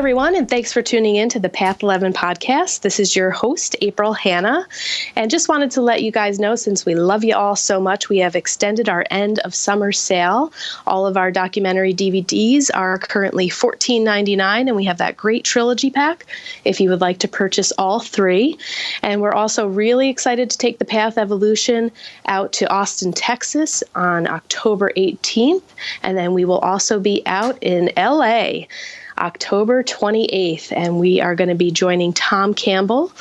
everyone, and thanks for tuning in to the Path 11 podcast. This is your host, April Hanna, and just wanted to let you guys know, since we love you all so much, we have extended our end of summer sale. All of our documentary DVDs are currently $14.99, and we have that great trilogy pack if you would like to purchase all three. And we're also really excited to take the Path Evolution out to Austin, Texas on October 18th, and then we will also be out in LA October 28th, and we are going to be joining Tom Campbell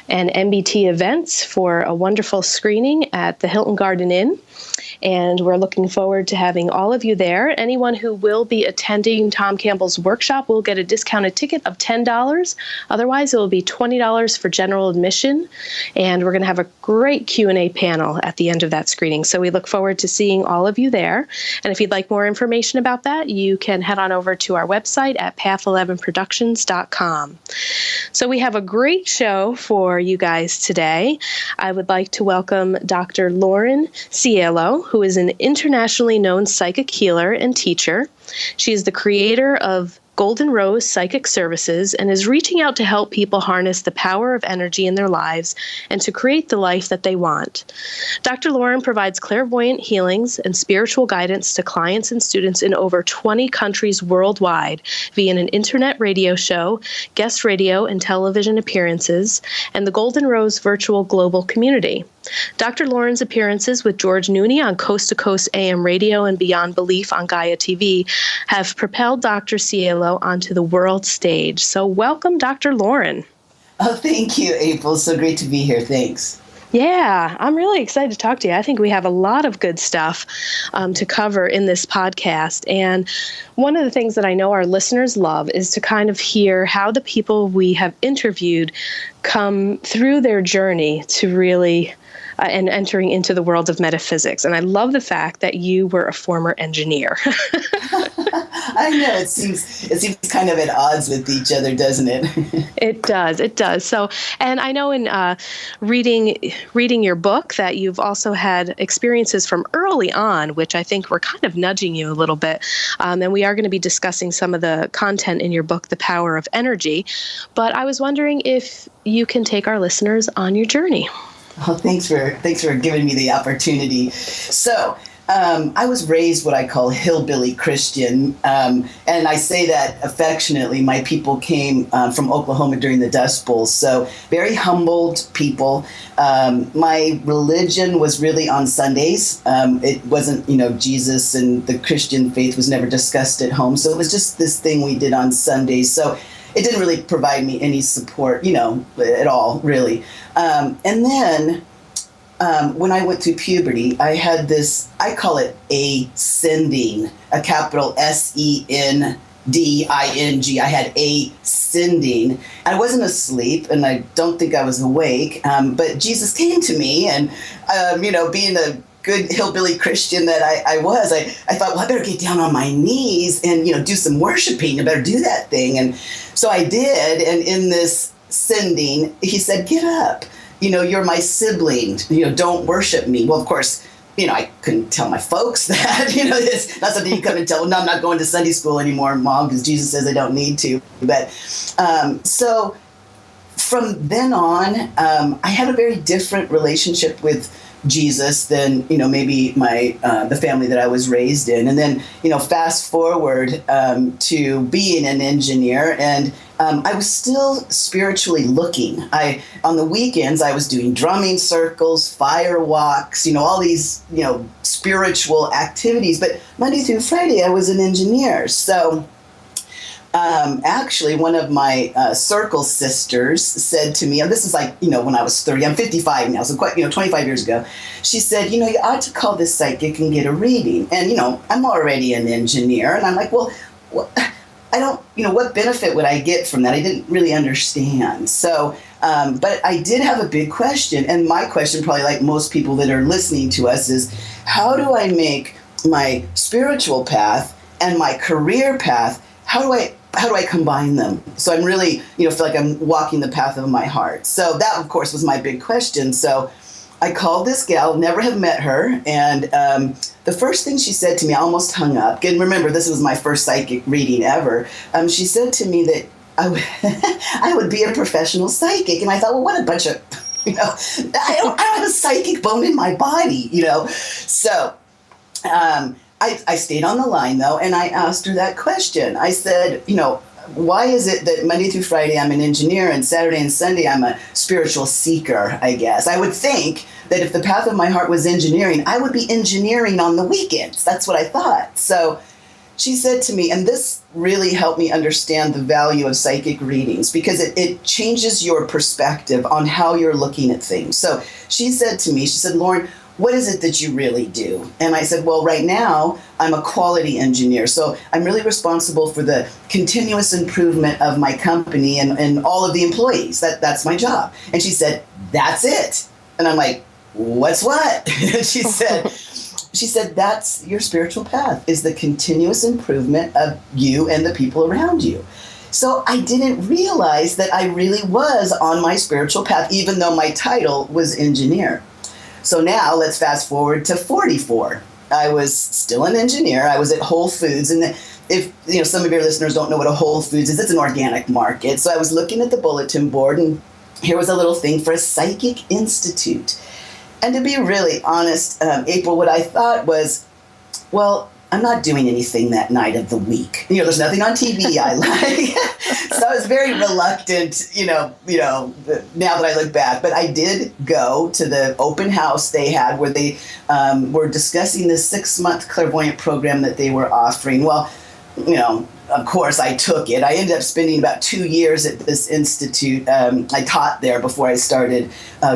and MBT Events for a wonderful screening at the Hilton Garden Inn. And we're looking forward to having all of you there. Anyone who will be attending Tom Campbell's workshop will get a discounted ticket of $10. Otherwise, it will be $20 for general admission. And we're going to have a great Q&A panel at the end of that screening. So we look forward to seeing all of you there. And if you'd like more information about that, you can head on over to our website at path11productions.com. So we have a great show for you guys today. I would like to welcome Dr. Lauren Cielo, who is an internationally known psychic healer and teacher. She is the creator of Golden Rose Psychic Services and is reaching out to help people harness the power of energy in their lives and to create the life that they want. Dr. Lauren provides clairvoyant healings and spiritual guidance to clients and students in over 20 countries worldwide via an internet radio show, guest radio and television appearances, and the Golden Rose Virtual Global Community. Dr. Lauren's appearances with George Noory on Coast to Coast AM radio and Beyond Belief on Gaia TV have propelled Dr. Cielo onto the world stage. So welcome, Dr. Lauren. Oh, thank you, April. So great to be here. Thanks. Yeah, I'm really excited to talk to you. I think we have a lot of good stuff to cover in this podcast. And one of the things that I know our listeners love is to kind of hear how the people we have interviewed come through their journey to really and entering into the world of metaphysics. And I love the fact that you were a former engineer. I know, it seems kind of at odds with each other, doesn't it? It does. So, and I know in reading your book that you've also had experiences from early on, which I think were kind of nudging you a little bit. And we are going to be discussing some of the content in your book, The Power of Energy. But I was wondering if you can take our listeners on your journey. Oh, thanks for giving me the opportunity. So, I was raised what I call hillbilly Christian, and I say that affectionately. My people came from Oklahoma during the Dust Bowl, so very humbled people. My religion was really on Sundays. It wasn't, Jesus and the Christian faith was never discussed at home, so it was just this thing we did on Sundays. So it didn't really provide me any support, at all, really. And then when I went through puberty, I had this, I call it ascending, a capital SENDING. I had ascending. I wasn't asleep, and I don't think I was awake, but Jesus came to me, and, being a good hillbilly Christian that I was, I thought, well, I better get down on my knees and, do some worshiping. I better do that thing. And so I did. And in this sending, he said, get up. You're my sibling. Don't worship me. Well, of course, I couldn't tell my folks that, it's not something you come and tell, no, I'm not going to Sunday school anymore, Mom, because Jesus says I don't need to. But so from then on, I had a very different relationship with Jesus than, maybe the family that I was raised in. And then, fast forward to being an engineer, and I was still spiritually looking. On the weekends, I was doing drumming circles, fire walks, all these, spiritual activities. But Monday through Friday, I was an engineer. So actually, one of my circle sisters said to me, and this is like, when I was 30, I'm 55 now, so quite, 25 years ago, she said, you ought to call this psychic and get a reading. And, I'm already an engineer. And I'm like, well, I don't, what benefit would I get from that? I didn't really understand. So, but I did have a big question. And my question, probably like most people that are listening to us, is how do I make my spiritual path and my career path, how do I combine them? So I'm really, feel like I'm walking the path of my heart. So that, of course, was my big question. So I called this gal, never have met her, and the first thing she said to me, I almost hung up. And remember, this was my first psychic reading ever. She said to me that I would be a professional psychic. And I thought, well, what a bunch of, I don't have a psychic bone in my body, So I stayed on the line, though, and I asked her that question. I said, why is it that Monday through Friday I'm an engineer and Saturday and Sunday I'm a spiritual seeker, I guess? I would think that if the path of my heart was engineering, I would be engineering on the weekends. That's what I thought. So she said to me, and this really helped me understand the value of psychic readings because it changes your perspective on how you're looking at things. So she said to me, she said, Lauren, what is it that you really do? And I said, well, right now I'm a quality engineer. So I'm really responsible for the continuous improvement of my company and all of the employees. That's my job. And she said, that's it. And I'm like, what's what? And she said, that's your spiritual path, is the continuous improvement of you and the people around you. So I didn't realize that I really was on my spiritual path, even though my title was engineer. So now let's fast forward to 44. I was still an engineer. I was at Whole Foods. And if some of your listeners don't know what a Whole Foods is, it's an organic market. So I was looking at the bulletin board, and here was a little thing for a psychic institute. And to be really honest, April, what I thought was, well, I'm not doing anything that night of the week. There's nothing on TV I like. So I was very reluctant, now that I look back. But I did go to the open house they had where they were discussing the 6-month clairvoyant program that they were offering. Well, of course, I took it. I ended up spending about 2 years at this institute. I taught there before I started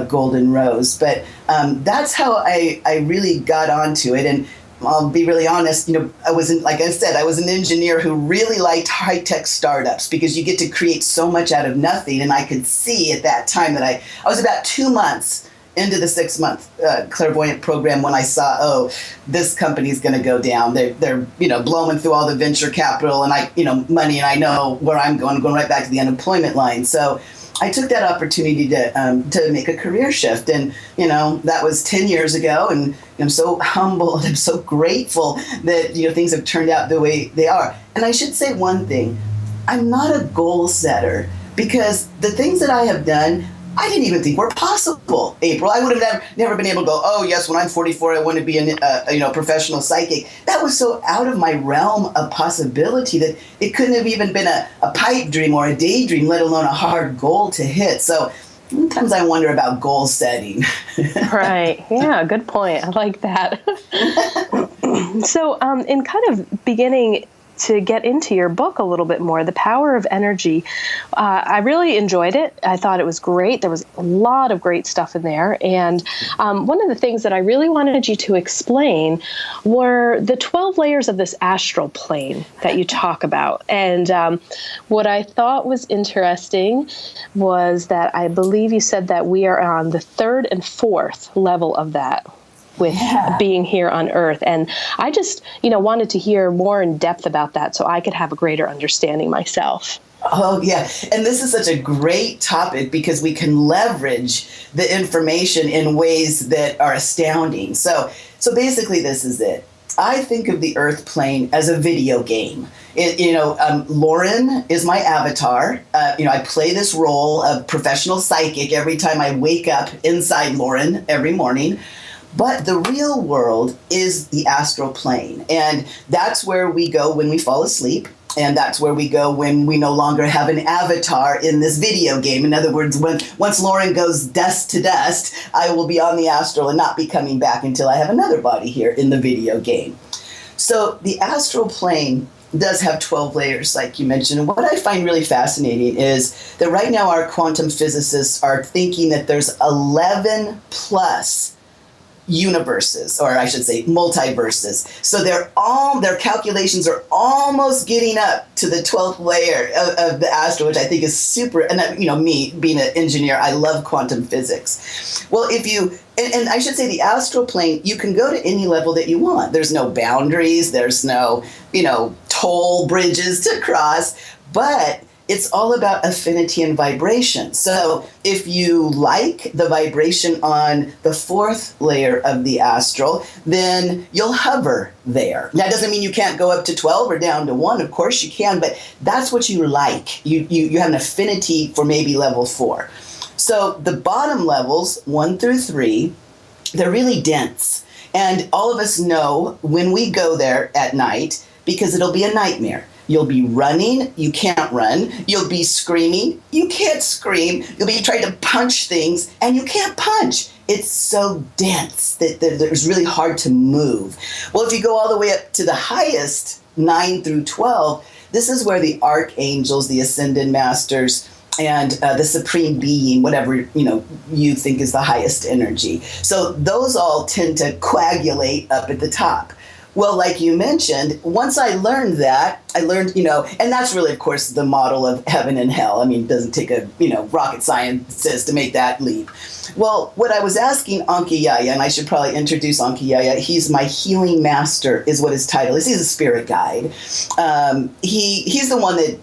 Golden Rose. But that's how I really got onto it. And I'll be really honest, I wasn't, like I said, I was an engineer who really liked high-tech startups because you get to create so much out of nothing. And I could see at that time that I was about 2 months into the 6-month clairvoyant program when I saw, this company's going to go down. They're blowing through all the venture capital and money, and I know where I'm going right back to the unemployment line. So I took that opportunity to make a career shift, and that was 10 years ago, and I'm so humbled. I'm so grateful that things have turned out the way they are. And I should say one thing: I'm not a goal setter because the things that I have done, I didn't even think were possible, April. I would have never been able to go, oh, yes, when I'm 44, I want to be a professional psychic. That was so out of my realm of possibility that it couldn't have even been a pipe dream or a daydream, let alone a hard goal to hit. So sometimes I wonder about goal setting. Right. Yeah, good point. I like that. So in kind of beginning to get into your book a little bit more, The Power of Energy, I really enjoyed it. I thought it was great. There was a lot of great stuff in there. And one of the things that I really wanted you to explain were the 12 layers of this astral plane that you talk about. And what I thought was interesting was that I believe you said that we are on the 3rd and 4th level of that, with being here on Earth. And I just, wanted to hear more in depth about that so I could have a greater understanding myself. Oh, yeah. And this is such a great topic because we can leverage the information in ways that are astounding. So basically this is it. I think of the Earth plane as a video game. Lauren is my avatar. I play this role of professional psychic every time I wake up inside Lauren every morning. But the real world is the astral plane. And that's where we go when we fall asleep. And that's where we go when we no longer have an avatar in this video game. In other words, once Lauren goes dust to dust, I will be on the astral and not be coming back until I have another body here in the video game. So the astral plane does have 12 layers, like you mentioned. And what I find really fascinating is that right now our quantum physicists are thinking that there's 11 plus universes, or I should say multiverses. So their calculations are almost getting up to the 12th layer of the astral, which I think is super. And me being an engineer, I love quantum physics. Well, and I should say the astral plane, you can go to any level that you want. There's no boundaries. There's no, toll bridges to cross. But it's all about affinity and vibration. So if you like the vibration on the 4th layer of the astral, then you'll hover there. That doesn't mean you can't go up to 12 or down to 1. Of course you can, but that's what you like. You have an affinity for maybe level 4. So the bottom levels, 1 through 3, they're really dense. And all of us know when we go there at night, because it'll be a nightmare. You'll be running, you can't run. You'll be screaming, you can't scream. You'll be trying to punch things, and you can't punch. It's so dense that it's really hard to move. Well, if you go all the way up to the highest, 9 through 12, this is where the archangels, the ascended masters, and the supreme being, whatever you think is the highest energy. So those all tend to coagulate up at the top. Well, like you mentioned, once I learned that, and that's really, of course, the model of heaven and hell. I mean, it doesn't take a, rocket scientist to make that leap. Well, what I was asking Ankiyaya, and I should probably introduce Ankiyaya, he's my healing master, is what his title is. He's a spirit guide. He's the one that,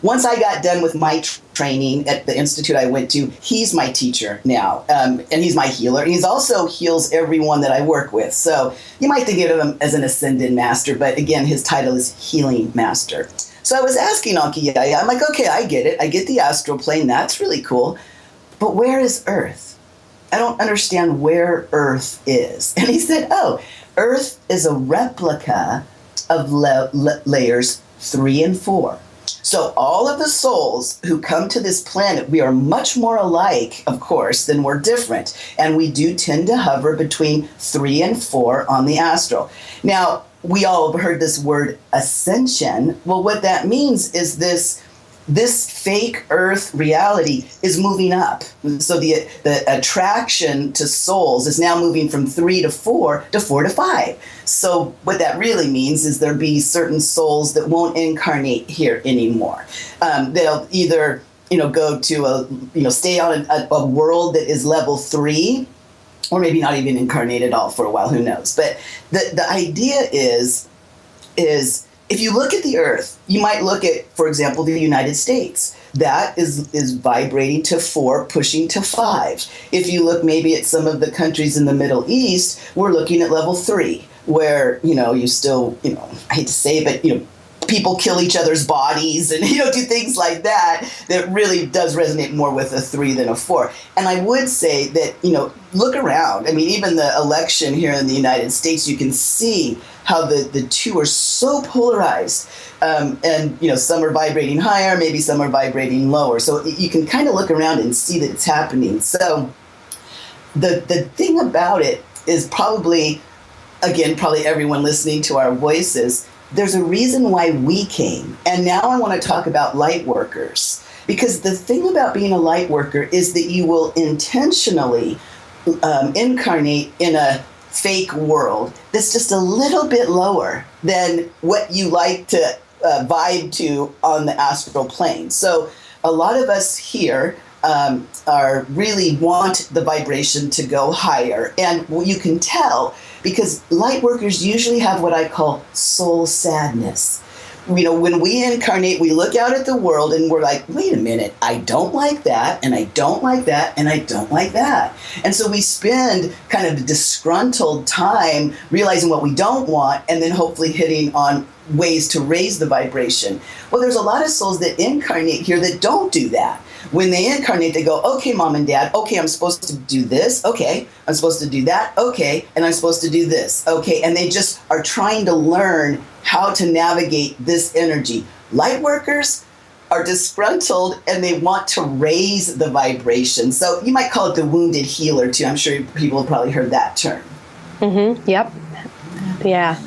once I got done with my training at the institute I went to, he's my teacher now, and he's my healer. And he's also heals everyone that I work with. So you might think of him as an ascended master, but again, his title is healing master. So I was asking Ankiyaya, I'm like, okay, I get it. I get the astral plane. That's really cool. But where is Earth? I don't understand where Earth is. And he said, Earth is a replica of layers 3 and 4. So all of the souls who come to this planet, we are much more alike, of course, than we're different. And we do tend to hover between 3 and 4 on the astral. Now, we all have heard this word ascension. Well, what that means is this fake Earth reality is moving up. So the attraction to souls is now moving from 3 to 4 to 4 to 5. So what that really means is there'll be certain souls that won't incarnate here anymore. They'll either go to stay on a world that is level 3, or maybe not even incarnate at all for a while. Who knows? But the idea is if you look at the Earth, you might look at, for example, the United States. That is vibrating to 4, pushing to 5. If you look maybe at some of the countries in the Middle East, we're looking at level 3, where, you still, I hate to say it, but, people kill each other's bodies and, do things like that really does resonate more with a 3 than a 4. And I would say that, look around. I mean, even the election here in the United States, you can see how the two are so polarized. And, some are vibrating higher, maybe some are vibrating lower. So you can kind of look around and see that it's happening. So the thing about it is probably everyone listening to our voices, there's a reason why we came. And now I want to talk about light workers. Because the thing about being a light worker is that you will intentionally incarnate in a fake world that's just a little bit lower than what you like to vibe to on the astral plane. So a lot of us here are really want the vibration to go higher. And you can tell because light workers usually have what I call soul sadness. When we incarnate, we look out at the world and we're like, wait a minute, I don't like that, and I don't like that, and I don't like that. And so we spend kind of disgruntled time realizing what we don't want and then hopefully hitting on ways to raise the vibration. Well, there's a lot of souls that incarnate here that don't do that. When they incarnate, they go, okay, mom and dad, okay, I'm supposed to do this, okay, I'm supposed to do that, okay, and I'm supposed to do this, okay, and they just are trying to learn how to navigate this energy. Light workers are disgruntled and they want to raise the vibration. So you might call it the wounded healer too. I'm sure people have probably heard that term. Mm-hmm. Yep. Yeah.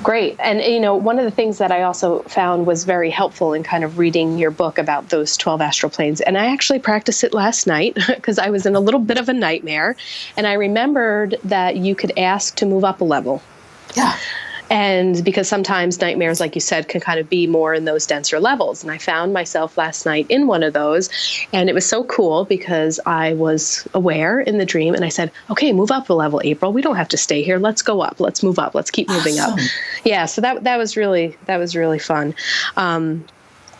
Great. And, one of the things that I also found was very helpful in kind of reading your book about those 12 astral planes. And I actually practiced it last night because I was in a little bit of a nightmare. And I remembered that you could ask to move up a level. Yeah. And because sometimes nightmares, like you said, can kind of be more in those denser levels. And I found myself last night in one of those. And it was so cool because I was aware in the dream. And I said, okay, move up a level, April. We don't have to stay here. Let's go up. Let's move up. Let's keep moving up. Yeah. So that was really fun.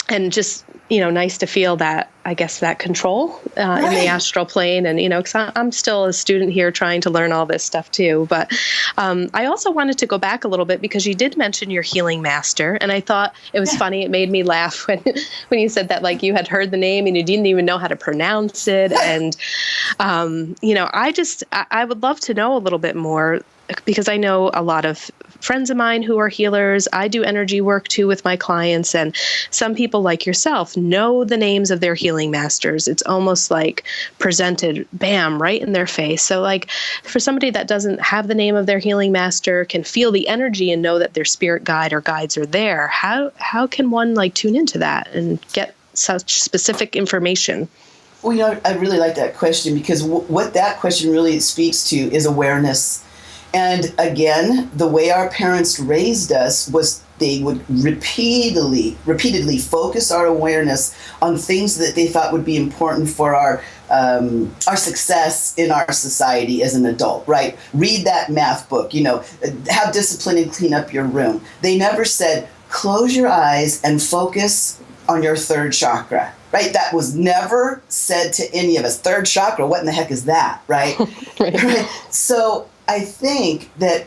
and just, nice to feel that, I guess, that control in the astral plane. And, because I'm still a student here trying to learn all this stuff too. But I also wanted to go back a little bit because you did mention your healing master. And I thought it was funny. It made me laugh when you said that, like, you had heard the name and you didn't even know how to pronounce it. And, I would love to know a little bit more, because I know a lot of friends of mine who are healers. I do energy work too with my clients, and some people like yourself know the names of their healing masters. It's almost like presented, bam, right in their face. So like for somebody that doesn't have the name of their healing master, can feel the energy and know that their spirit guide or guides are there, how can one like tune into that and get such specific information? Well, I really like that question, because what that question really speaks to is awareness. And again, the way our parents raised us was they would repeatedly focus our awareness on things that they thought would be important for our success in our society as an adult, right? Read that math book, have discipline and clean up your room. They never said, close your eyes and focus on your third chakra, right? That was never said to any of us. Third chakra, what in the heck is that, right? Right. So I think that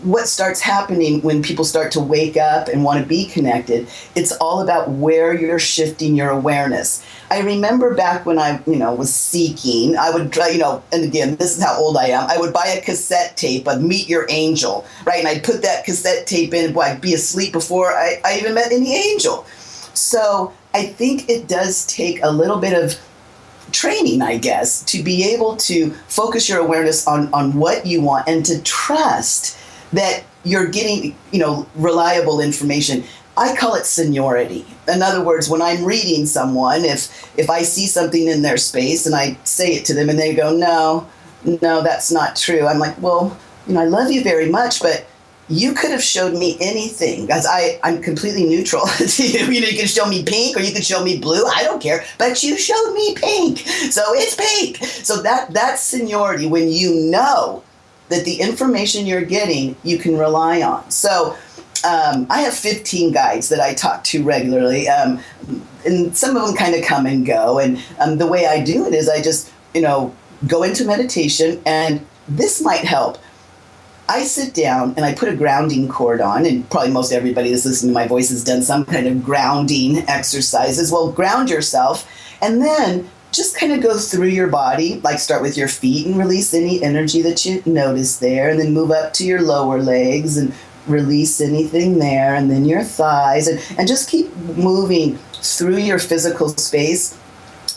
what starts happening when people start to wake up and want to be connected, it's all about where you're shifting your awareness. I remember back when I, was seeking, I would try, and again, this is how old I am. I would buy a cassette tape of Meet Your Angel, right? And I'd put that cassette tape in, and I'd be asleep before I even met any angel. So I think it does take a little bit of training, I guess, to be able to focus your awareness on what you want and to trust that you're getting, reliable information. I call it seniority. In other words, when I'm reading someone, if I see something in their space and I say it to them and they go, no, that's not true. I'm like, well, I love you very much, but you could have showed me anything, because I'm completely neutral to you. You can show me pink or you could show me blue. I don't care. But you showed me pink. So it's pink. So that's seniority, when you know that the information you're getting, you can rely on. So I have 15 guides that I talk to regularly. And some of them kind of come and go. And the way I do it is I just, go into meditation, and this might help. I sit down and I put a grounding cord on, and probably most everybody that's listening to my voice has done some kind of grounding exercises. Well, ground yourself, and then just kind of go through your body, like start with your feet and release any energy that you notice there, and then move up to your lower legs and release anything there, and then your thighs, and just keep moving through your physical space,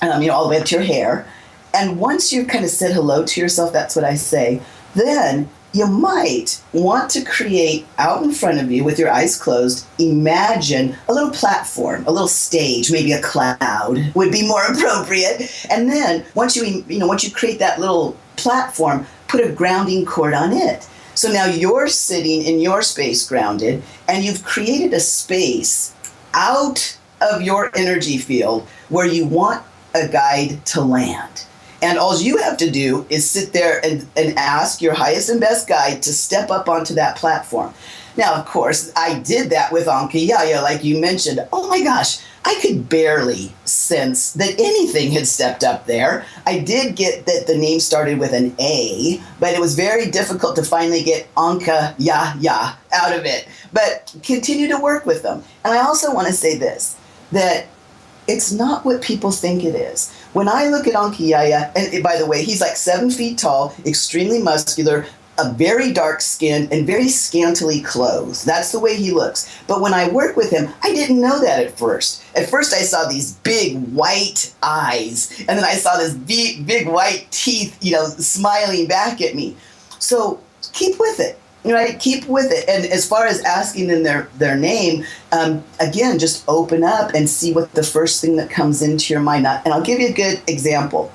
all the way up to your hair. And once you've kind of said hello to yourself, that's what I say, then you might want to create out in front of you with your eyes closed, imagine a little platform, a little stage, maybe a cloud would be more appropriate. And then once you create that little platform, put a grounding cord on it. So now you're sitting in your space grounded, and you've created a space out of your energy field where you want a guide to land. And all you have to do is sit there and ask your highest and best guide to step up onto that platform. Now, of course, I did that with Gaia, like you mentioned. Oh my gosh, I could barely sense that anything had stepped up there. I did get that the name started with an A, but it was very difficult to finally get Gaia out of it. But continue to work with them. And I also want to say this, that it's not what people think it is. When I look at Gaia, and by the way, he's like 7 feet tall, extremely muscular, a very dark skin, and very scantily clothed. That's the way he looks. But when I work with him, I didn't know that at first. At first I saw these big white eyes, and then I saw this big white teeth, smiling back at me. So keep with it. Right? Keep with it. And as far as asking them their name, again, just open up and see what the first thing that comes into your mind. And I'll give you a good example.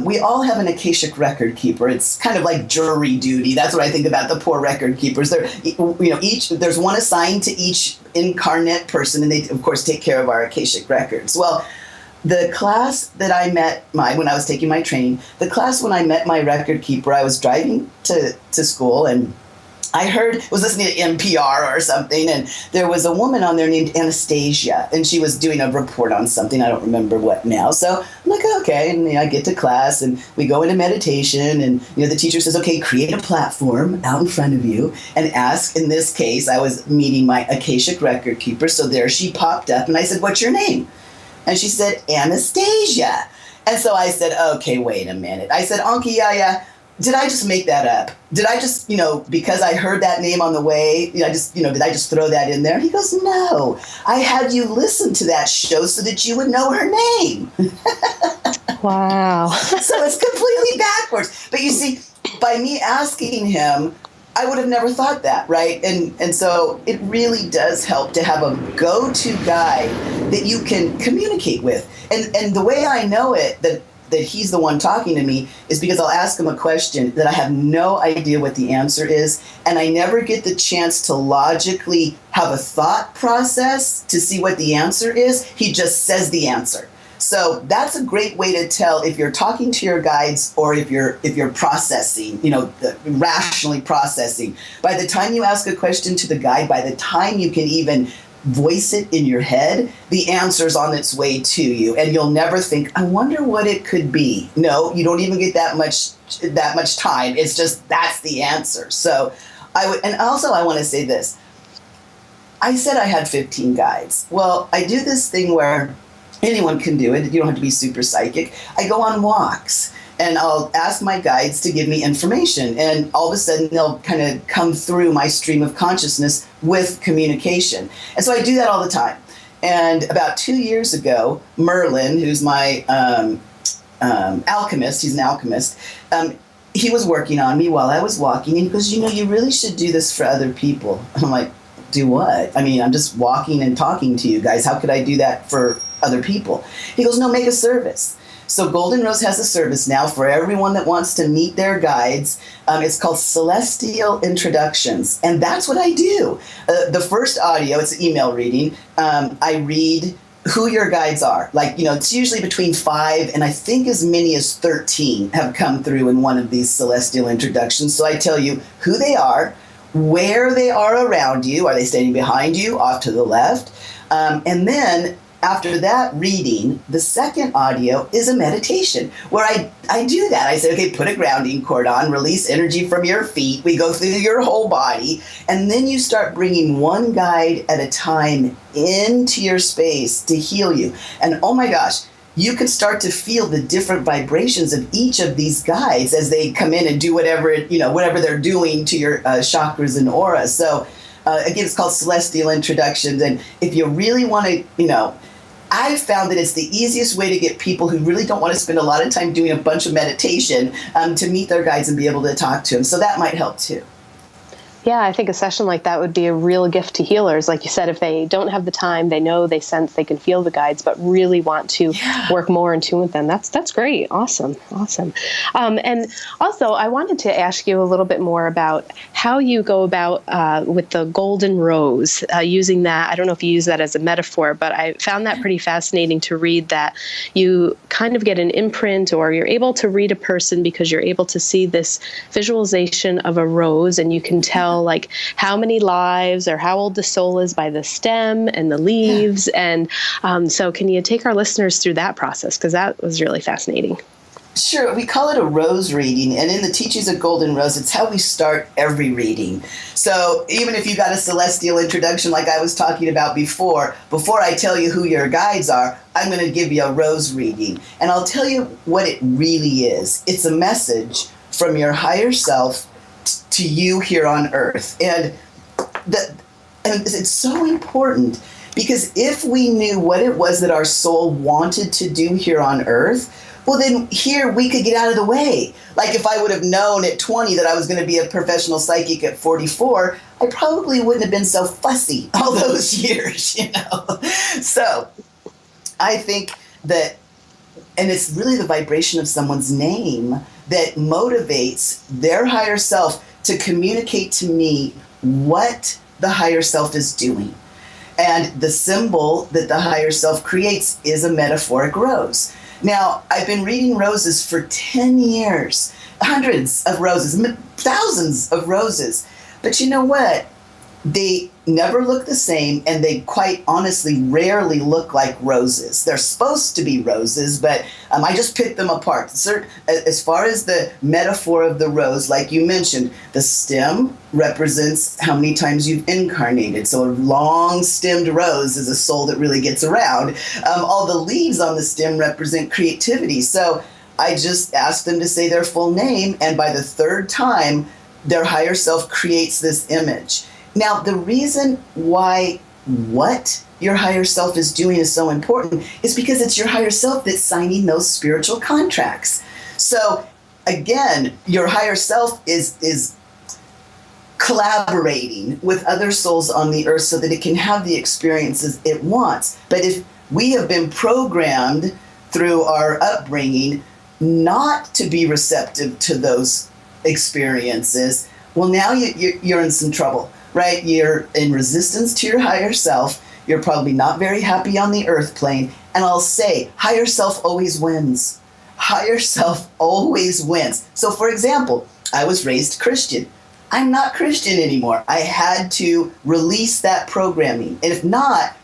We all have an Akashic record keeper. It's kind of like jury duty. That's what I think about the poor record keepers. There's one assigned to each incarnate person, and they, of course, take care of our Akashic records. Well, the class that I met when I was taking my training, the class when I met my record keeper, I was driving to school, and I was listening to NPR or something, and there was a woman on there named Anastasia, and she was doing a report on something. I don't remember what now. So I'm like, okay, and I get to class, and we go into meditation, and the teacher says, okay, create a platform out in front of you, and ask. In this case, I was meeting my Akashic record keeper, so there she popped up, and I said, what's your name? And she said, Anastasia. And so I said, okay, wait a minute. I said, Anki Yaya, did I just make that up? Did I just, because I heard that name on the way, did I just throw that in there? And he goes, no, I had you listen to that show so that you would know her name. Wow. So it's completely backwards. But you see, by me asking him, I would have never thought that, right? And so it really does help to have a go-to guide that you can communicate with. And the way I know it, that he's the one talking to me, is because I'll ask him a question that I have no idea what the answer is, and I never get the chance to logically have a thought process to see what the answer is. He just says the answer. So that's a great way to tell if you're talking to your guides or if you're processing, rationally processing. By the time you ask a question to the guide, by the time you can even voice it in your head, the answer's on its way to you, and you'll never think, I wonder what it could be. No, you don't even get that much time. It's just, that's the answer. So I want to say this. I said I had 15 guides. Well, I do this thing where anyone can do it. You don't have to be super psychic. I go on walks, and I'll ask my guides to give me information, and all of a sudden they'll kind of come through my stream of consciousness with communication. And so I do that all the time. And about 2 years ago, Merlin, who's my alchemist, he's an alchemist, he was working on me while I was walking, and he goes, you really should do this for other people. I'm like, do what? I mean, I'm just walking and talking to you guys. How could I do that for other people? He goes, no, make a service. So Golden Rose has a service now for everyone that wants to meet their guides. It's called Celestial Introductions. And that's what I do. The first audio, it's an email reading. I read who your guides are. It's usually between 5 and I think as many as 13 have come through in one of these Celestial Introductions. So I tell you who they are, where they are around you. Are they standing behind you, off to the left? And then after that reading, the second audio is a meditation where I do that. I say, okay, put a grounding cord on, release energy from your feet. We go through your whole body. And then you start bringing one guide at a time into your space to heal you. And oh my gosh, you can start to feel the different vibrations of each of these guides as they come in and do whatever they're doing to your chakras and aura. So again, it's called Celestial Introductions. And if you really want to, I've found that it's the easiest way to get people who really don't want to spend a lot of time doing a bunch of meditation to meet their guides and be able to talk to them. So that might help too. Yeah, I think a session like that would be a real gift to healers. Like you said, if they don't have the time, they know, they sense, they can feel the guides, but really want to work more in tune with them. That's great. Awesome. And also, I wanted to ask you a little bit more about how you go about with the golden rose, using that. I don't know if you use that as a metaphor, but I found that pretty fascinating to read, that you kind of get an imprint, or you're able to read a person because you're able to see this visualization of a rose, and you can tell like how many lives or how old the soul is by the stem and the leaves. And so can you take our listeners through that process? Because that was really fascinating. Sure. We call it a rose reading. And in the Teachings of Golden Rose, it's how we start every reading. So even if you got a celestial introduction like I was talking about before I tell you who your guides are, I'm going to give you a rose reading. And I'll tell you what it really is. It's a message from your higher self to you here on earth. And it's so important, because if we knew what it was that our soul wanted to do here on earth, well, then here we could get out of the way. Like if I would have known at 20 that I was going to be a professional psychic at 44, I probably wouldn't have been so fussy all those years, So I think that, and it's really the vibration of someone's name that motivates their higher self to communicate to me what the higher self is doing. And the symbol that the higher self creates is a metaphoric rose. Now, I've been reading roses for 10 years, hundreds of roses, thousands of roses. But you know what? They never look the same, and they quite honestly rarely look like roses. They're supposed to be roses, but I just picked them apart. As far as the metaphor of the rose, like you mentioned, the stem represents how many times you've incarnated. So a long-stemmed rose is a soul that really gets around. All the leaves on the stem represent creativity. So I just asked them to say their full name, and by the third time, their higher self creates this image. Now, the reason why what your higher self is doing is so important is because it's your higher self that's signing those spiritual contracts. So, again, your higher self is collaborating with other souls on the earth so that it can have the experiences it wants. But if we have been programmed through our upbringing not to be receptive to those experiences, well, now you're in some trouble. Right? You're in resistance to your higher self. You're probably not very happy on the earth plane. And I'll say, higher self always wins. Higher self always wins. So, for example, I was raised Christian. I'm not Christian anymore. I had to release that programming. And if not,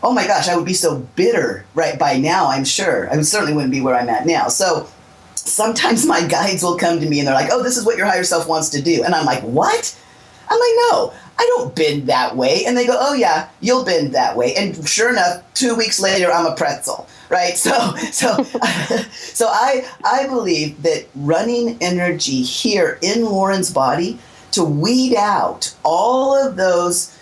oh my gosh, I would be so bitter right by now, I'm sure. I certainly wouldn't be where I'm at now. So sometimes my guides will come to me and they're like, oh, this is what your higher self wants to do. And I'm like, what? I'm like, no, I don't bend that way. And they go, oh yeah, you'll bend that way. And sure enough, 2 weeks later, I'm a pretzel, right? So I believe that running energy here in Lauren's body to weed out all of those,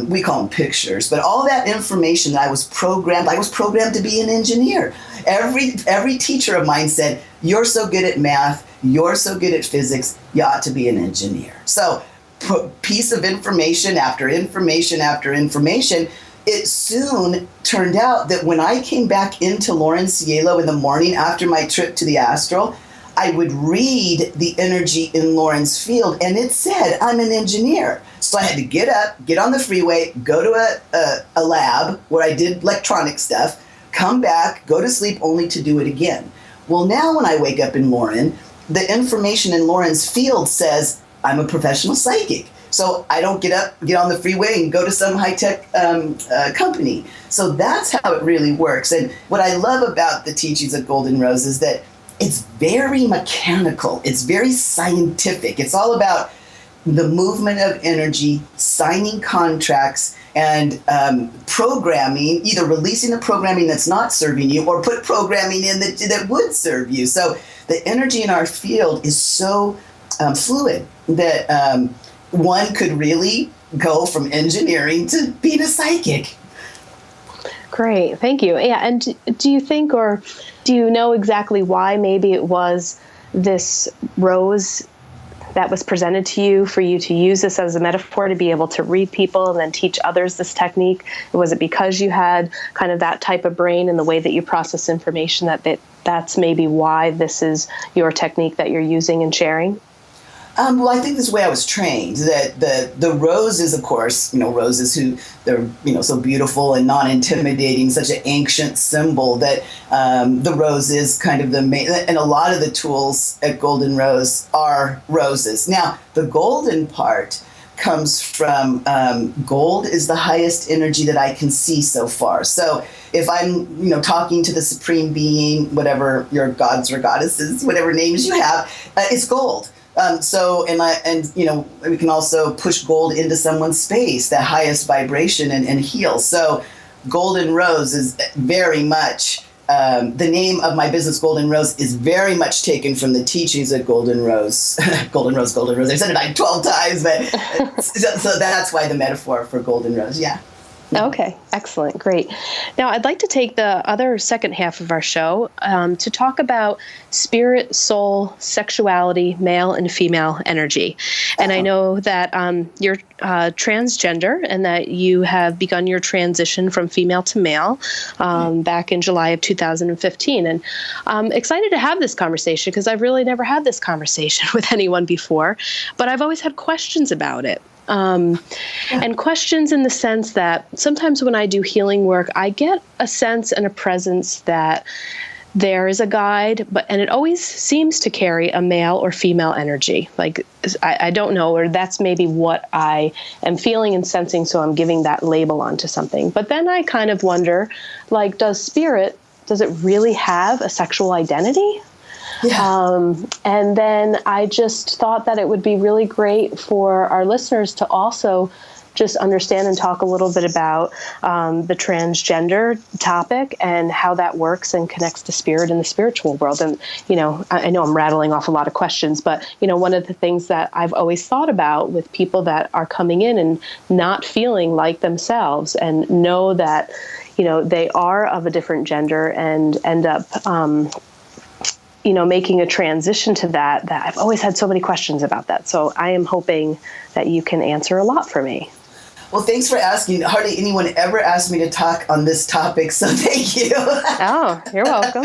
we call them pictures, but all that information that I was programmed to be an engineer. Every teacher of mine said, you're so good at math, you're so good at physics, you ought to be an engineer. So piece of information after information after information, it soon turned out that when I came back into Lauren's Cielo in the morning after my trip to the astral, I would read the energy in Lauren's field, and it said, I'm an engineer. So I had to get up, get on the freeway, go to a lab where I did electronic stuff, come back, go to sleep only to do it again. Well, now when I wake up in Lauren, the information in Lauren's field says, I'm a professional psychic. So I don't get up, get on the freeway and go to some high-tech company. So that's how it really works. And what I love about the teachings of Golden Rose is that it's very mechanical. It's very scientific. It's all about the movement of energy, signing contracts, and programming, either releasing the programming that's not serving you or put programming in that would serve you. So the energy in our field is so fluid that one could really go from engineering to being a psychic. Great, thank you. Yeah, and do you think, or do you know exactly why maybe it was this rose that was presented to you for you to use this as a metaphor to be able to read people and then teach others this technique? Was it because you had kind of that type of brain and the way that you process information that's maybe why this is your technique that you're using and sharing? Well, I think this is the way I was trained, that the roses, of course, roses they're so beautiful and non-intimidating, such an ancient symbol that the rose is kind of the main, and a lot of the tools at Golden Rose are roses. Now, the golden part comes from gold is the highest energy that I can see so far. So if I'm, talking to the supreme being, whatever your gods or goddesses, whatever names you have, it's gold. We can also push gold into someone's space, that highest vibration, and heal. So Golden Rose is very much, the name of my business, Golden Rose, is very much taken from the teachings of Golden Rose. Golden Rose, Golden Rose. I've said it like 12 times, but so that's why the metaphor for Golden Rose, yeah. Okay, excellent, great. Now, I'd like to take the other second half of our show to talk about spirit, soul, sexuality, male and female energy. And I know that you're transgender and that you have begun your transition from female to male back in July of 2015. And I'm excited to have this conversation because I've really never had this conversation with anyone before, but I've always had questions about it. And questions in the sense that sometimes when I do healing work, I get a sense and a presence that there is a guide, and it always seems to carry a male or female energy. Like I don't know, or that's maybe what I am feeling and sensing, so I'm giving that label onto something. But then I kind of wonder, like, does it really have a sexual identity? Yeah. And then I just thought that it would be really great for our listeners to also just understand and talk a little bit about the transgender topic and how that works and connects to spirit in the spiritual world. And, I know I'm rattling off a lot of questions, but, one of the things that I've always thought about with people that are coming in and not feeling like themselves and know that, they are of a different gender and end up making a transition to that I've always had so many questions about that. So I am hoping that you can answer a lot for me. Well, thanks for asking. Hardly anyone ever asked me to talk on this topic, so thank you. Oh, you're welcome.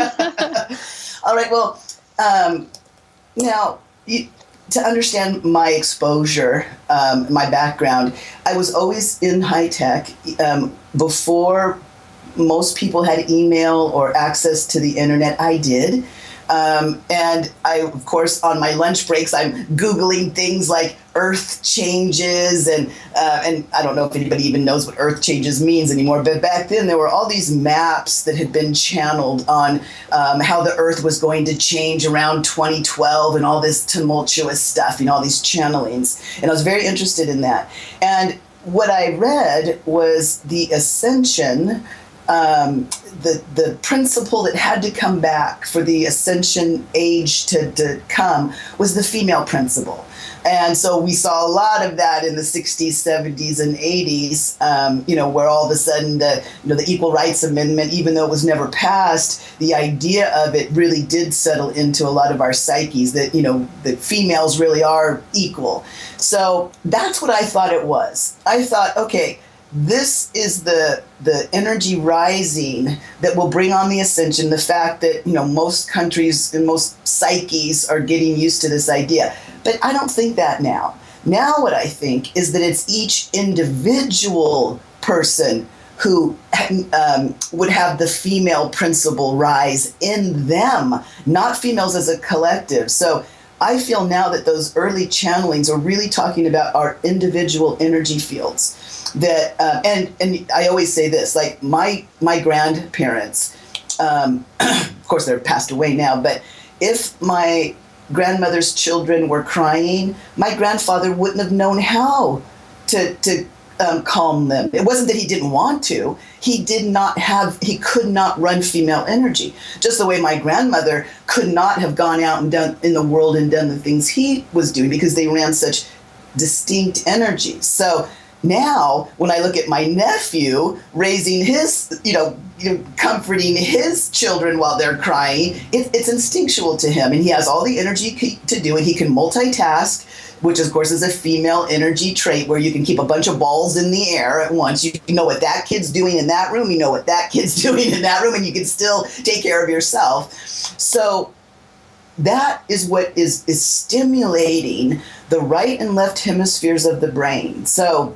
All right. Well, now, to understand my exposure, my background, I was always in high tech before most people had email or access to the internet. I did. And I, of course, on my lunch breaks, I'm Googling things like earth changes. And I don't know if anybody even knows what earth changes means anymore. But back then, there were all these maps that had been channeled on how the earth was going to change around 2012 and all this tumultuous stuff, all these channelings. And I was very interested in that. And what I read was the ascension, the principle that had to come back for the ascension age to come was the female principle. And so we saw a lot of that in the 60s, 70s, and 80s, where all of a sudden the Equal Rights Amendment, even though it was never passed, the idea of it really did settle into a lot of our psyches that, that females really are equal. So that's what I thought it was. I thought, okay, this is the energy rising that will bring on the ascension, the fact that, most countries and most psyches are getting used to this idea. But I don't think that now. Now what I think is that it's each individual person who would have the female principle rise in them, not females as a collective. So I feel now that those early channelings are really talking about our individual energy fields. That and I always say this, like my grandparents, of course they're passed away now, but if my grandmother's children were crying, my grandfather wouldn't have known how to calm them. It wasn't that he didn't want to. He could not run female energy. Just the way my grandmother could not have gone out and done in the world and done the things he was doing because they ran such distinct energies. So now, when I look at my nephew raising his, comforting his children while they're crying, it's instinctual to him. And he has all the energy to do it. He can multitask, which, of course, is a female energy trait where you can keep a bunch of balls in the air at once. You know what that kid's doing in that room. You know what that kid's doing in that room. And you can still take care of yourself. So that is what is stimulating the right and left hemispheres of the brain. So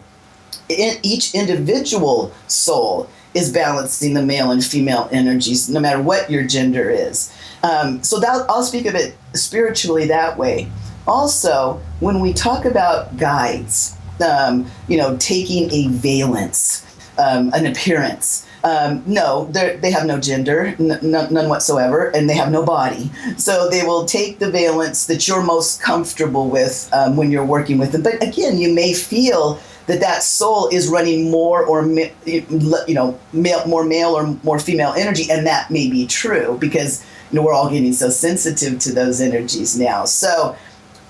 each individual soul is balancing the male and female energies, no matter what your gender is. So I'll speak of it spiritually that way. Also, when we talk about guides, taking a valence, an appearance, no, they have no gender, none whatsoever, and they have no body. So they will take the valence that you're most comfortable with when you're working with them. But again, you may feel that soul is running more or more male or more female energy, and that may be true because we're all getting so sensitive to those energies now. So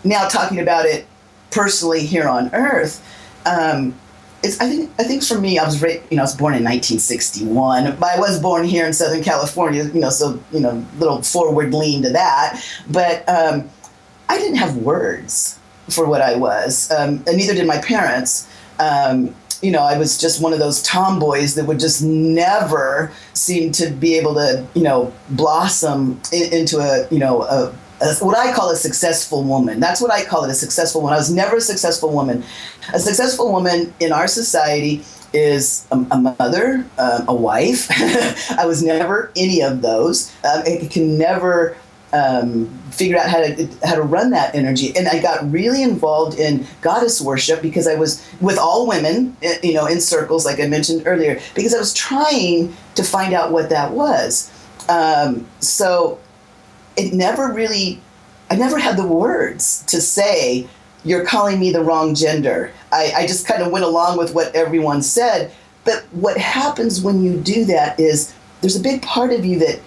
now talking about it personally here on Earth, I think for me, I was born in 1961, but I was born here in Southern California, so little forward lean to that, but I didn't have words for what I was, and neither did my parents. I was just one of those tomboys that would just never seem to be able to, blossom into what I call a successful woman. That's what I call it, a successful woman. I was never a successful woman. A successful woman in our society is a mother, a wife. I was never any of those. I can never figure out how to run that energy. And I got really involved in goddess worship because I was with all women, in circles, like I mentioned earlier, because I was trying to find out what that was. So it never really, I never had the words to say, you're calling me the wrong gender. I just kind of went along with what everyone said. But what happens when you do that is there's a big part of you that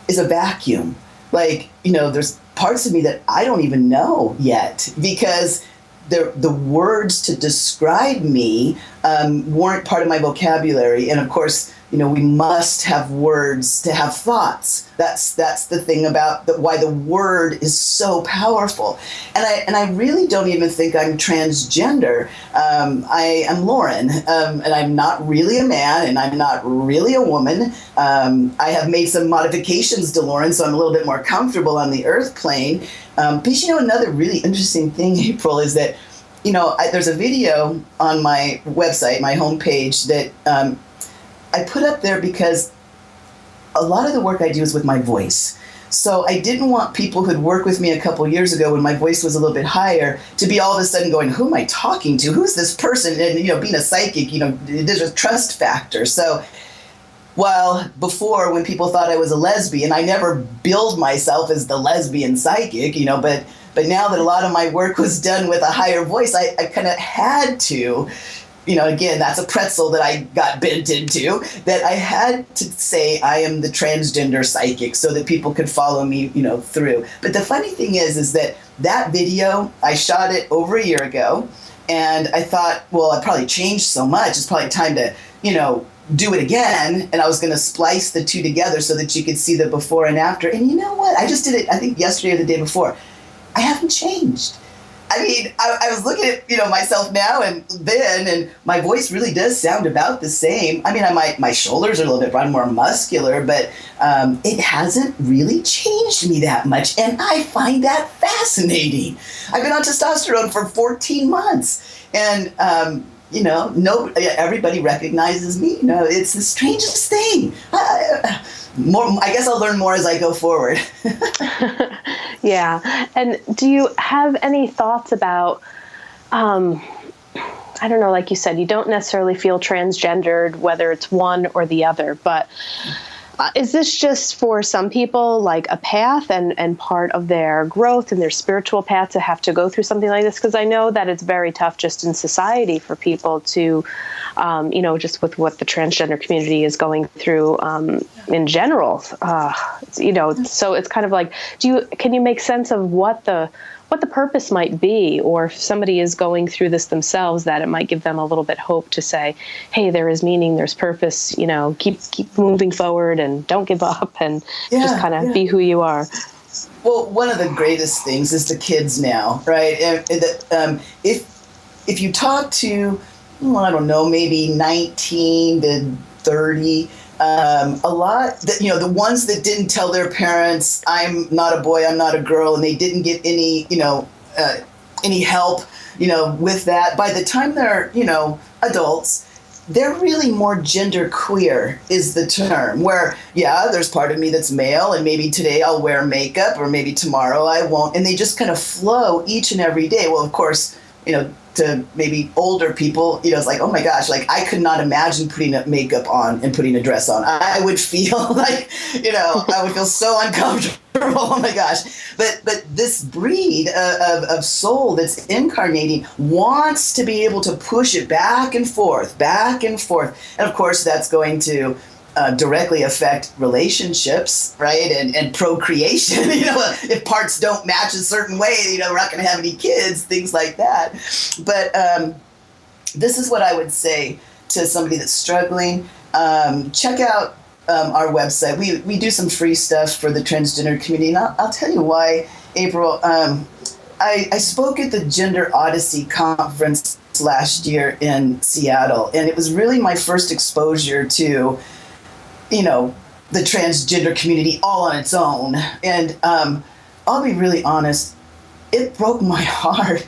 is a vacuum. Like, there's parts of me that I don't even know yet because the words to describe me weren't part of my vocabulary. And of course, we must have words to have thoughts. That's the thing about why the word is so powerful. And I really don't even think I'm transgender. I am Lauren, and I'm not really a man, and I'm not really a woman. I have made some modifications to Lauren, so I'm a little bit more comfortable on the earth plane. But another really interesting thing, April, is that there's a video on my website, my homepage, that I put up there because a lot of the work I do is with my voice. So I didn't want people who'd worked with me a couple years ago when my voice was a little bit higher to be all of a sudden going, who am I talking to? Who's this person? And, being a psychic, there's a trust factor. So while before when people thought I was a lesbian, I never billed myself as the lesbian psychic, but now that a lot of my work was done with a higher voice, I kind of had to. Again, that's a pretzel that I got bent into, that I had to say I am the transgender psychic so that people could follow me, through. But the funny thing is that video, I shot it over a year ago, and I thought, well, I probably changed so much. It's probably time to, do it again. And I was going to splice the two together so that you could see the before and after. And you know what? I just did it, I think, yesterday or the day before. I haven't changed. I mean, I was looking at, myself now and then, and my voice really does sound about the same. I mean, my shoulders are a little bit more muscular, but it hasn't really changed me that much. And I find that fascinating. I've been on testosterone for 14 months. And, everybody recognizes me. It's the strangest thing. I guess I'll learn more as I go forward. Yeah. And do you have any thoughts about, I don't know, like you said, you don't necessarily feel transgendered, whether it's one or the other, but is this just for some people like a path and part of their growth and their spiritual path to have to go through something like this? Because I know that it's very tough just in society for people to, just with what the transgender community is going through in general. So it's kind of like, can you make sense of what the purpose might be, or if somebody is going through this themselves, that it might give them a little bit hope to say, hey, there is meaning, there's purpose, keep moving forward and don't give up and just kind of be who you are. Well, one of the greatest things is the kids now, right? If you talk to, I don't know, maybe 19 to 30, a lot that, the ones that didn't tell their parents, I'm not a boy, I'm not a girl, and they didn't get any, any help, with that. By the time they're, adults, they're really more gender queer is the term, where, there's part of me that's male, and maybe today I'll wear makeup, or maybe tomorrow I won't. And they just kind of flow each and every day. Well, of course, to maybe older people, it's like, oh my gosh, like I could not imagine putting makeup on and putting a dress on. I would feel like, I would feel so uncomfortable. Oh my gosh. But this breed of soul that's incarnating wants to be able to push it back and forth, back and forth. And of course, that's going to directly affect relationships, right? And procreation. If parts don't match a certain way, we're not going to have any kids, things like that. But this is what I would say to somebody that's struggling. Check out our website. We do some free stuff for the transgender community. And I'll tell you why, April. I spoke at the Gender Odyssey conference last year in Seattle, and it was really my first exposure to the transgender community all on its own. And I'll be really honest, it broke my heart.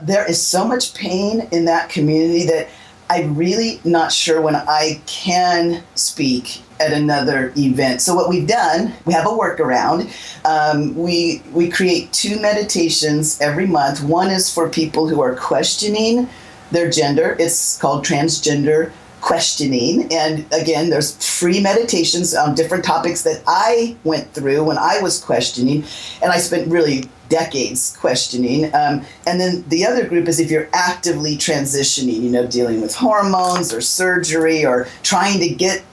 There is so much pain in that community that I'm really not sure when I can speak at another event. So what we've done, we have a workaround. We create 2 meditations every month. One is for people who are questioning their gender. It's called Transgender Questioning. And again, there's free meditations on different topics that I went through when I was questioning. And I spent really decades questioning. And then the other group is if you're actively transitioning, dealing with hormones or surgery or trying to get,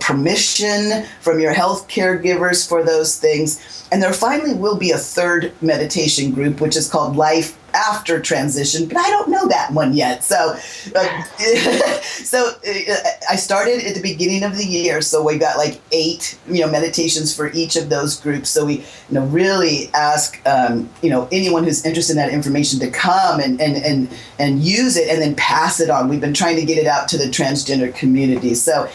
permission from your health caregivers for those things. And there finally will be a 3rd meditation group, which is called Life After Transition, but I don't know that one yet. So, I started at the beginning of the year. So we got like 8, meditations for each of those groups. So we, really ask, anyone who's interested in that information to come and use it and then pass it on. We've been trying to get it out to the transgender community. So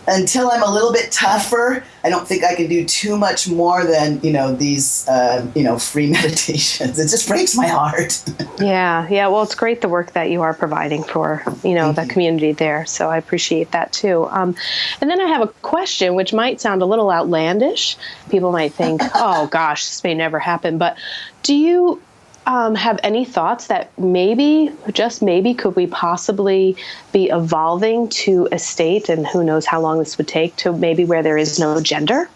until I'm a little bit tougher, I don't think I can do too much more than, these, free meditations. It just breaks my heart. Yeah. Well, it's great the work that you are providing for, the community there. So I appreciate that too. And then I have a question, which might sound a little outlandish. People might think, oh gosh, this may never happen. But do you have any thoughts that maybe, just maybe, could we possibly be evolving to a state, and who knows how long this would take, to maybe where there is no gender?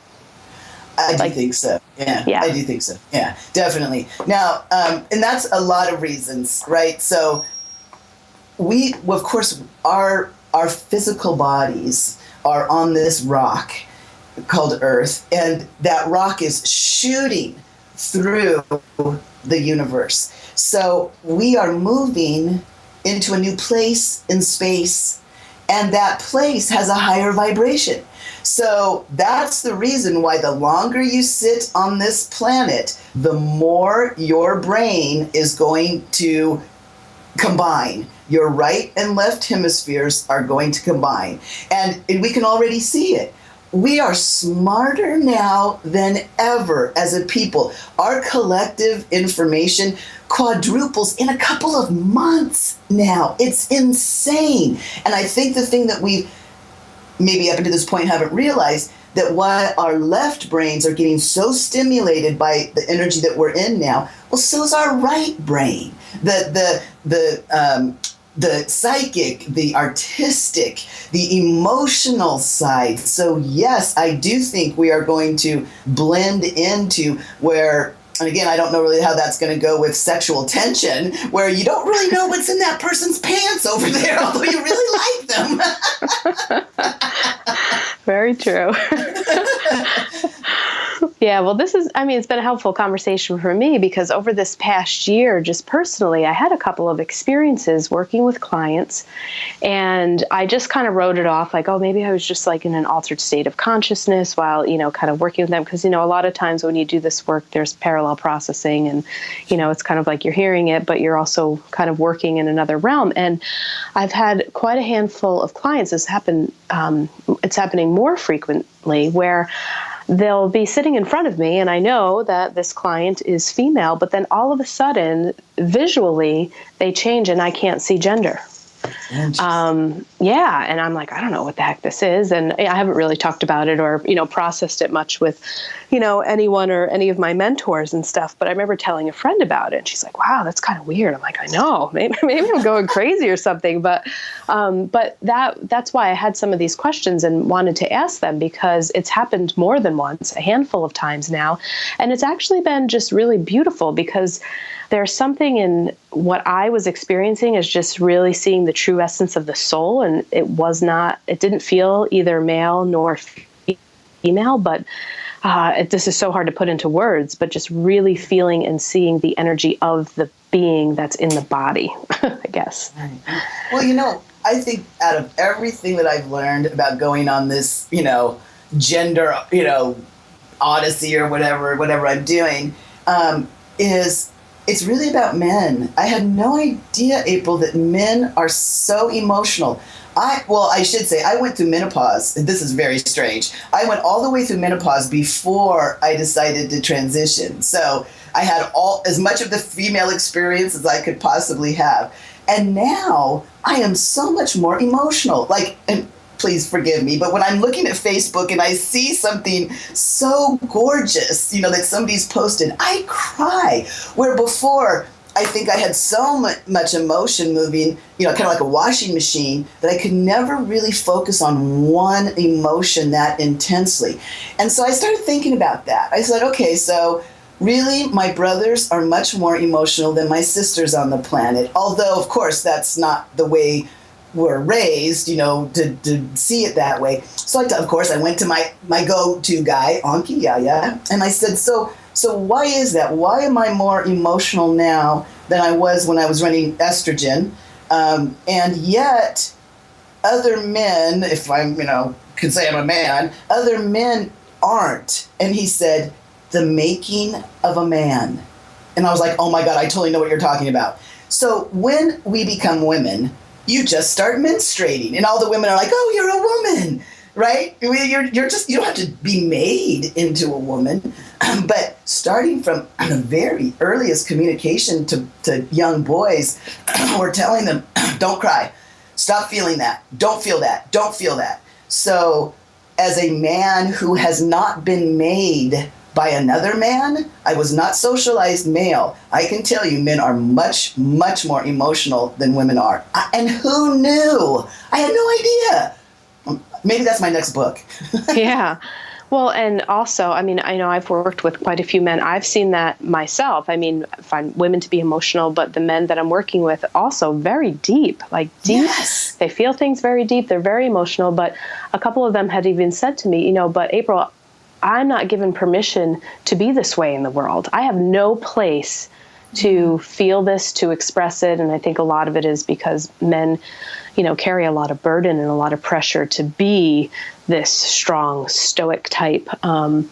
I do think so. Yeah, I do think so. Yeah, definitely. Now, and that's a lot of reasons, right? So of course, our physical bodies are on this rock called Earth, and that rock is shooting through the universe. So we are moving into a new place in space, and that place has a higher vibration. So that's the reason why the longer you sit on this planet, the more your brain is going to combine. Your right and left hemispheres are going to combine. And we can already see it. We are smarter now than ever as a people. Our collective information quadruples in a couple of months now. It's insane. And I think the thing that we maybe up until this point haven't realized, that while our left brains are getting so stimulated by the energy that we're in now, well, so is our right brain. The psychic, the artistic, the emotional side. So yes, I do think we are going to blend into where, and again, I don't know really how that's going to go with sexual tension, where you don't really know what's in that person's pants over there, although you really like them. Very true. Yeah, well, it's been a helpful conversation for me, because over this past year, just personally, I had a couple of experiences working with clients, and I just kind of wrote it off like, oh, maybe I was just like in an altered state of consciousness while, kind of working with them. Because, a lot of times when you do this work, there's parallel processing, and, it's kind of like you're hearing it, but you're also kind of working in another realm. And I've had quite a handful of clients. It's happening more frequently, where they'll be sitting in front of me, and I know that this client is female, but then all of a sudden, visually, they change and I can't see gender. Yeah. And I'm like, I don't know what the heck this is. And I haven't really talked about it or, processed it much with, anyone or any of my mentors and stuff. But I remember telling a friend about it, and she's like, wow, that's kind of weird. I'm like, I know, maybe I'm going crazy or something. But that's why I had some of these questions and wanted to ask them, because it's happened more than once, a handful of times now. And it's actually been just really beautiful, because there's something in what I was experiencing is just really seeing the true essence of the soul. And it didn't feel either male nor female, but this is so hard to put into words, but just really feeling and seeing the energy of the being that's in the body, I guess. Well, I think out of everything that I've learned about going on this, gender, odyssey or whatever I'm doing, it's really about men. I had no idea, April, that men are so emotional. I should say, I went through menopause. This is very strange. I went all the way through menopause before I decided to transition. So I had as much of the female experience as I could possibly have. And now I am so much more emotional. And please forgive me. But when I'm looking at Facebook and I see something so gorgeous, that somebody's posted, I cry. Where before, I think I had so much emotion moving, kind of like a washing machine, that I could never really focus on one emotion that intensely. And so I started thinking about that. I said, okay, so really, my brothers are much more emotional than my sisters on the planet. Although, of course, that's not the way we're raised, to see it that way. So, of course, I went to my go-to guy, Anki Gaia, and I said, so why is that? Why am I more emotional now than I was when I was running estrogen? And yet, other men, if I'm, could say I'm a man, other men aren't. And he said, the making of a man. And I was like, oh my God, I totally know what you're talking about. So when we become women, you just start menstruating. And all the women are like, oh, you're a woman, right? You don't have to be made into a woman. But starting from the very earliest communication to young boys, we're telling them, don't cry, stop feeling that, don't feel that, don't feel that. So as a man who has not been made by another man, I was not socialized male, I can tell you men are much, much more emotional than women are. And who knew? I had no idea. Maybe that's my next book. Yeah. Well, and also, I know I've worked with quite a few men. I've seen that myself. I find women to be emotional, but the men that I'm working with also very deep, like deep. Yes. They feel things very deep. They're very emotional. But a couple of them had even said to me, but April, I'm not given permission to be this way in the world. I have no place to feel this, to express it. And I think a lot of it is because men, carry a lot of burden and a lot of pressure to be this strong, stoic type. So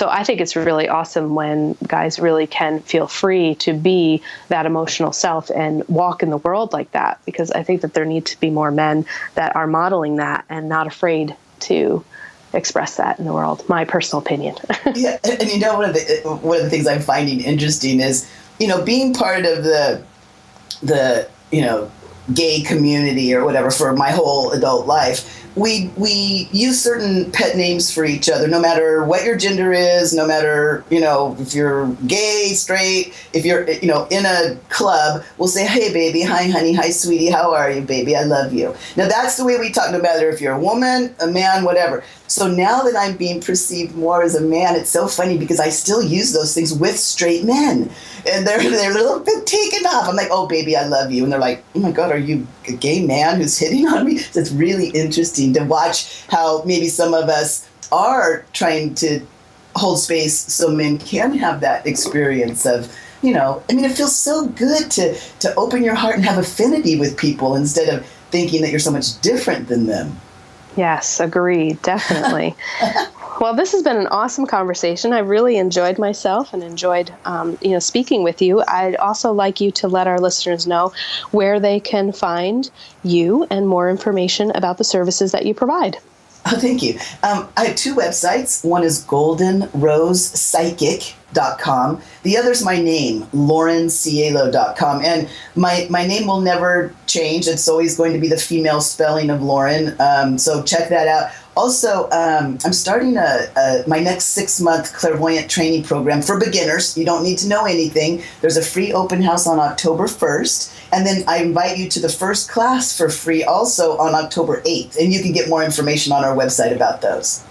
I think it's really awesome when guys really can feel free to be that emotional self and walk in the world like that, because I think that there need to be more men that are modeling that and not afraid to express that in the world. My personal opinion. Yeah, and one of the things I'm finding interesting is, being part of the gay community or whatever for my whole adult life. We use certain pet names for each other, no matter what your gender is, no matter, if you're gay, straight, if you're, in a club, we'll say, hey, baby, hi, honey, hi, sweetie, how are you, baby, I love you. Now, that's the way we talk, no matter if you're a woman, a man, whatever. So now that I'm being perceived more as a man, it's so funny because I still use those things with straight men. And they're a little bit taken off. I'm like, oh, baby, I love you. And they're like, oh, my God, are you a gay man who's hitting on me? So it's really interesting to watch how maybe some of us are trying to hold space so men can have that experience of, it feels so good to open your heart and have affinity with people instead of thinking that you're so much different than them. Yes, agreed, definitely. Well, this has been an awesome conversation. I really enjoyed myself and enjoyed, speaking with you. I'd also like you to let our listeners know where they can find you and more information about the services that you provide. Oh, thank you. I have two websites. One is goldenrosepsychic.com. The other's my name, LaurenCielo.com. And my name will never change. It's always going to be the female spelling of Lauren. So check that out. Also, I'm starting my next 6-month clairvoyant training program for beginners. You don't need to know anything. There's a free open house on October 1st. And then I invite you to the first class for free also on October 8th. And you can get more information on our website about those.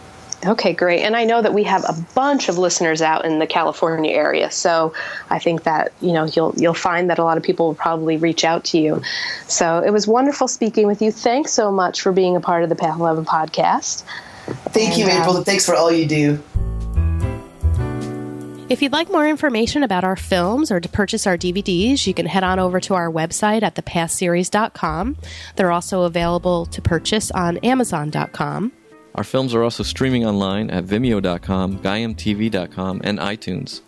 Okay, great. And I know that we have a bunch of listeners out in the California area. So I think that, you'll find that a lot of people will probably reach out to you. So it was wonderful speaking with you. Thanks so much for being a part of the Path 11 podcast. Thank you, April. Thanks for all you do. If you'd like more information about our films or to purchase our DVDs, you can head on over to our website at thepathseries.com. They're also available to purchase on Amazon.com. Our films are also streaming online at Vimeo.com, GaiaMTV.com, and iTunes.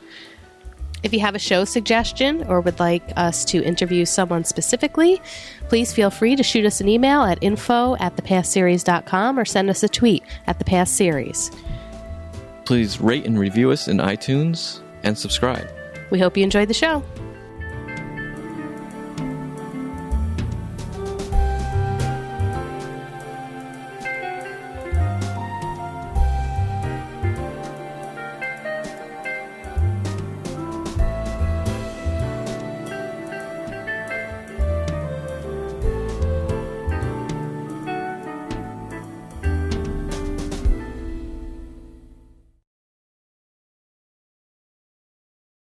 If you have a show suggestion or would like us to interview someone specifically, please feel free to shoot us an email at info@thepathseries.com or send us a tweet at thepathseries. Please rate and review us in iTunes and subscribe. We hope you enjoyed the show.